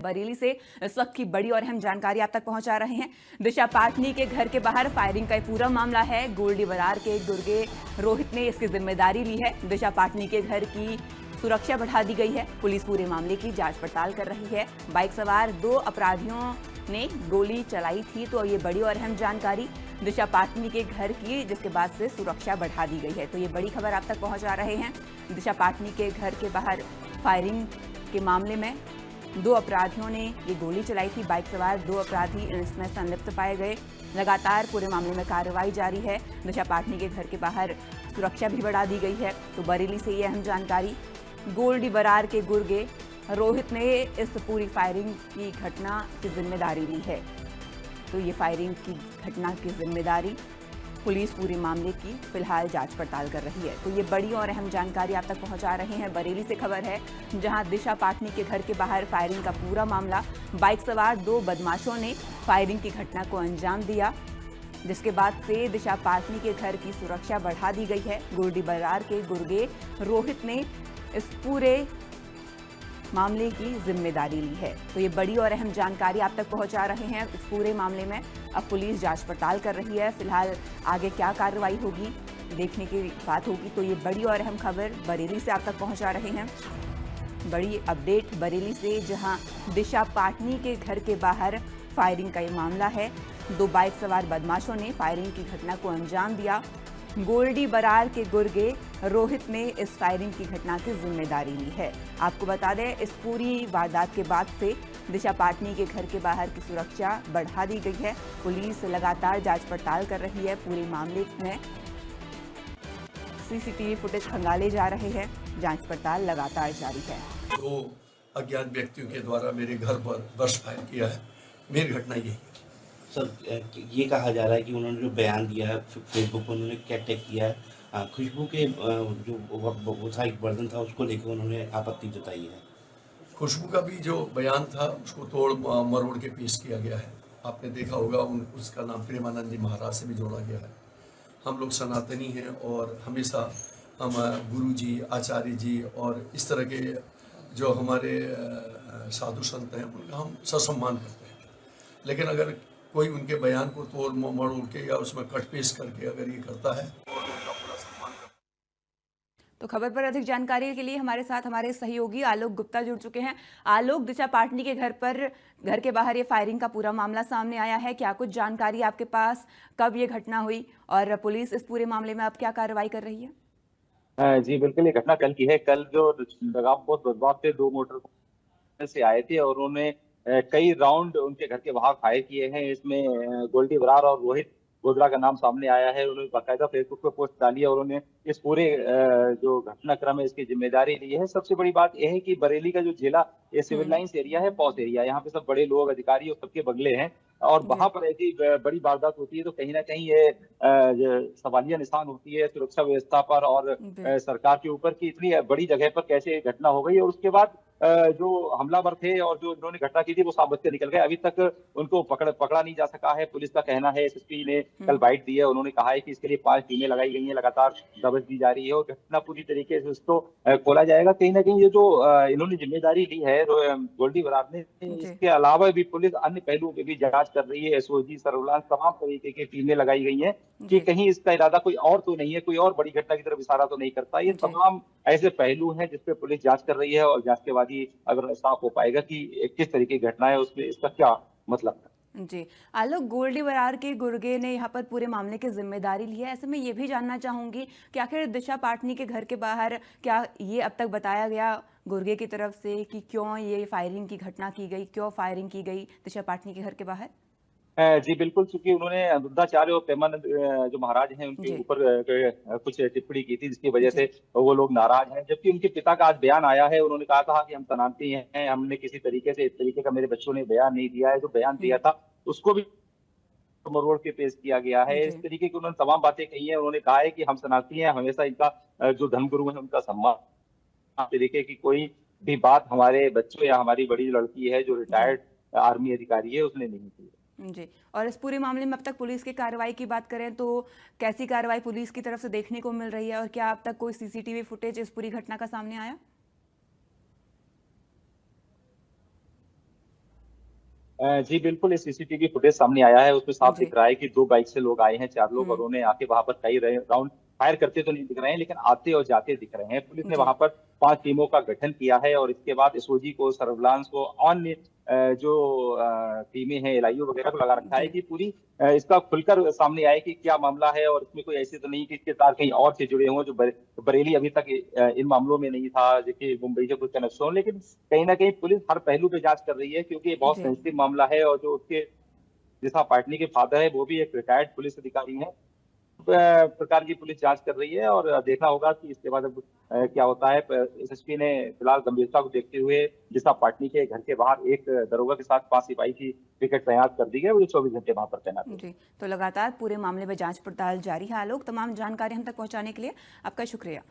बरेली से इस वक्त की बड़ी और अहम जानकारी आप तक पहुंचा रहे हैं। दिशा पाटनी के घर के बाहर फायरिंग का ये पूरा मामला है। गोल्डी बरार के गुर्गे रोहित ने इसकी जिम्मेदारी ली है। दिशा पाटनी के घर की सुरक्षा बढ़ा दी गई है। पुलिस पूरे मामले की जांच पड़ताल कर रही है। बाइक सवार 2 अपराधियों ने गोली चलाई थी, तो ये बड़ी और अहम जानकारी दिशा पाटनी के घर की, जिसके बाद से सुरक्षा बढ़ा दी गई है। तो ये बड़ी खबर आप तक पहुंचा रहे हैं। दिशा पाटनी के घर के बाहर फायरिंग के मामले में 2 अपराधियों ने ये गोली चलाई थी। बाइक सवार 2 अपराधी इसमें संलिप्त पाए गए। लगातार पूरे मामले में कार्रवाई जारी है। दिशा पाटनी के घर के बाहर सुरक्षा भी बढ़ा दी गई है। तो बरेली से ये अहम जानकारी। गोल्डी बरार के गुर्गे रोहित ने इस पूरी फायरिंग की घटना की जिम्मेदारी ली है। तो ये फायरिंग की घटना की जिम्मेदारी पुलिस पूरे मामले की फिलहाल जांच पड़ताल कर रही है। तो ये बड़ी और अहम जानकारी आप तक पहुंचा रहे हैं। बरेली से खबर है, जहां दिशा पाटनी के घर के बाहर फायरिंग का पूरा मामला, बाइक सवार 2 बदमाशों ने फायरिंग की घटना को अंजाम दिया, जिसके बाद से दिशा पाटनी के घर की सुरक्षा बढ़ा दी गई है। गोल्डी बरार के गुर्गे रोहित ने इस पूरे मामले की जिम्मेदारी ली है। तो ये बड़ी और अहम जानकारी आप तक पहुंचा रहे हैं। इस पूरे मामले में अब पुलिस जांच पड़ताल कर रही है। फिलहाल आगे क्या कार्रवाई होगी देखने की बात होगी। तो ये बड़ी और अहम खबर बरेली से आप तक पहुंचा रहे हैं। बड़ी अपडेट बरेली से, जहां दिशा पाटनी के घर के बाहर फायरिंग का ये मामला है। 2 बाइक सवार बदमाशों ने फायरिंग की घटना को अंजाम दिया। गोल्डी बरार के गुर्गे रोहित ने इस फायरिंग की घटना की जिम्मेदारी ली है। आपको बता दें, इस पूरी वारदात के बाद से दिशा पाटनी के घर के बाहर की सुरक्षा बढ़ा दी गई है। पुलिस लगातार जांच पड़ताल कर रही है। पूरे मामले में सीसीटीवी फुटेज खंगाले जा रहे हैं। जांच पड़ताल लगातार जारी है। 2 अज्ञात व्यक्तियों के द्वारा मेरे घर पर बर्स्ट फायर किया है। मेरी घटना यही है। सर, ये कहा जा रहा है कि उन्होंने जो बयान दिया है फेसबुक पर, उन्होंने क्या टैग किया है, खुशबू के जो वो था एक वर्जन था, उसको लेकर उन्होंने आपत्ति जताई है। खुशबू का भी जो बयान था उसको तोड़ मरोड़ के पेश किया गया है। आपने देखा होगा उसका नाम प्रेमानंद जी महाराज से भी जोड़ा गया है। हम लोग सनातनी हैं और हमेशा हम गुरु जी, आचार्य जी और इस तरह के जो हमारे साधु संत हैं उनका हम ससम्मान करते हैं। लेकिन अगर कोई उनके बयान को तोड़ मरोड़ के या उसमें कट पेश करके अगर ये करता है और उनका पूरा सम्मान करता है। तो खबर पर अधिक जानकारी के लिए हमारे साथ हमारे सहयोगी आलोक गुप्ता जुड़ चुके हैं। आलोक, दिशा पाटनी के घर के बाहर ये फायरिंग का पूरा मामला सामने आया है। क्या कुछ जानकारी आपके पास, कब ये घटना हुई और पुलिस इस पूरे मामले में अब क्या कार्रवाई कर रही है? जी बिल्कुल, ये घटना कल की है। कल जो लगामपोश बदमाश थे 2 मोटर से आए थे और उन्होंने कई राउंड उनके घर के बाहर फायर किए हैं। इसमें गोल्डी बरार और रोहित गोदरा का नाम सामने आया है। उन्होंने बाकायदा फेसबुक पे पोस्ट डाली है और उन्होंने इस पूरे जो घटनाक्रम है इसकी जिम्मेदारी ली है। सबसे बड़ी बात यह है कि बरेली का जो जिला, ये सिविल लाइंस एरिया है, पॉस एरिया, यहाँ पे सब बड़े लोग, अधिकारी और सबके बंगले हैं और वहां पर ऐसी बड़ी वारदात होती है तो कहीं ना कहीं ये सवालिया निशान होती है सुरक्षा व्यवस्था पर और सरकार के ऊपर कि इतनी बड़ी जगह पर कैसे घटना हो गई। और उसके बाद जो हमलावर थे और जो इन्होंने घटना की थी वो साबित कर निकल गए। अभी तक उनको पकड़ा नहीं जा सका है। पुलिस का कहना है, एसएसपी ने कल बाइट दी है, उन्होंने कहा है कि इसके लिए 5 टीमें लगाई गई हैं, लगातार दबिश दी जा रही है और घटना पूरी तरीके से उसको खोला जाएगा। कहीं ना कहीं ये जो इन्होंने जिम्मेदारी ली है गोल्डी बरार ने, इसके अलावा भी पुलिस अन्य पहलुओं पे भी जांच कर रही है। एसओजी, सर्विलांस, तमाम तरीके की टीमें लगाई गई हैं कि कहीं इसका इरादा कोई और तो नहीं है, कोई और बड़ी घटना की तरफ इशारा तो नहीं करता। ये तमाम ऐसे पहलू हैं जिसपे पुलिस जांच कर रही है और जांच के बाद ही अगर साफ हो पाएगा कि किस तरीके की घटना है, उसमें इसका क्या मतलब है। जी आलोक, गोल्डी बरार के गुर्गे ने यहाँ पर पूरे मामले की जिम्मेदारी ली है। ऐसे में ये भी जानना चाहूंगी कि आखिर दिशा पाटनी के घर के बाहर क्या ये अब तक बताया गया गुर्गे की तरफ से कि क्यों ये फायरिंग की घटना की गई, क्यों फायरिंग की गई दिशा पाटनी के घर के बाहर? जी बिल्कुल, चूंकि उन्होंने बुद्धाचार्य और प्रेमानंद जो महाराज हैं उनके ऊपर कुछ टिप्पणी की थी जिसकी वजह से वो लोग नाराज हैं। जबकि उनके पिता का आज बयान आया है, उन्होंने कहा था कि हम सनातनी हैं, हमने किसी तरीके से इस तरीके का मेरे बच्चों ने बयान नहीं दिया है। जो बयान दिया था उसको भी मरोड़ के पेश किया गया है। इस तरीके की उन्होंने तमाम बातें कही है। उन्होंने कहा है कि हम सनातनी हैं, हमेशा इनका जो धर्मगुरु है उनका सम्मान, तरीके की कोई भी बात हमारे बच्चों या हमारी बड़ी लड़की है जो रिटायर्ड आर्मी अधिकारी है उसने नहीं की। जी, और इस पूरे मामले में अब तक पुलिस की कार्रवाई की बात करें तो कैसी कार्रवाई पुलिस की तरफ से देखने को मिल रही है और क्या अब तक कोई सीसीटीवी फुटेज इस पूरी घटना का सामने आया? जी बिल्कुल, ये सीसीटीवी फुटेज सामने आया है, उसमें साफ जी। दिख रहा है कि 2 बाइक से लोग आए हैं, 4 लोग, और हम्म। उन्होंने आके वहां पर कई राउंड फायर करते तो नहीं दिख रहे हैं, लेकिन आते और जाते दिख रहे हैं। पुलिस ने जी। वहां पर 5 टीमों का गठन किया है और इसके बाद एसओजी को, सर्विलांस को, अन्य जो टीमें हैं, एलआईयू वगैरह को लगा रखा है जी। कि पूरी इसका खुलकर सामने आए कि क्या मामला है, और इसमें कोई ऐसी तो नहीं कि इसके साथ कहीं और से जुड़े हों, जो बरेली अभी तक इन मामलों में नहीं था, देखिए मुंबई से कुछ कनेक्शन हो। लेकिन कहीं न कहीं पुलिस हर पहलू पे जांच कर रही है, क्योंकि ये बहुत जी। सेंसिटिव मामला है, और जो उसके दिशा पाटनी के फादर है, वो भी एक रिटायर्ड पुलिस अधिकारी हैं। प्रकार की पुलिस जांच कर रही है, और देखना होगा कि इसके बाद अब क्या होता है। एसएसपी ने फिलहाल गंभीरता को देखते हुए दिशा पाटनी के घर के बाहर एक दरोगा के साथ 5 सिपाही की पिकेट तैनात कर दी है, वो 24 घंटे वहां पर तैनात है। जी, तो लगातार पूरे मामले में जांच पड़ताल जारी है। आलोक, तमाम जानकारी हम तक पहुंचाने के लिए आपका शुक्रिया।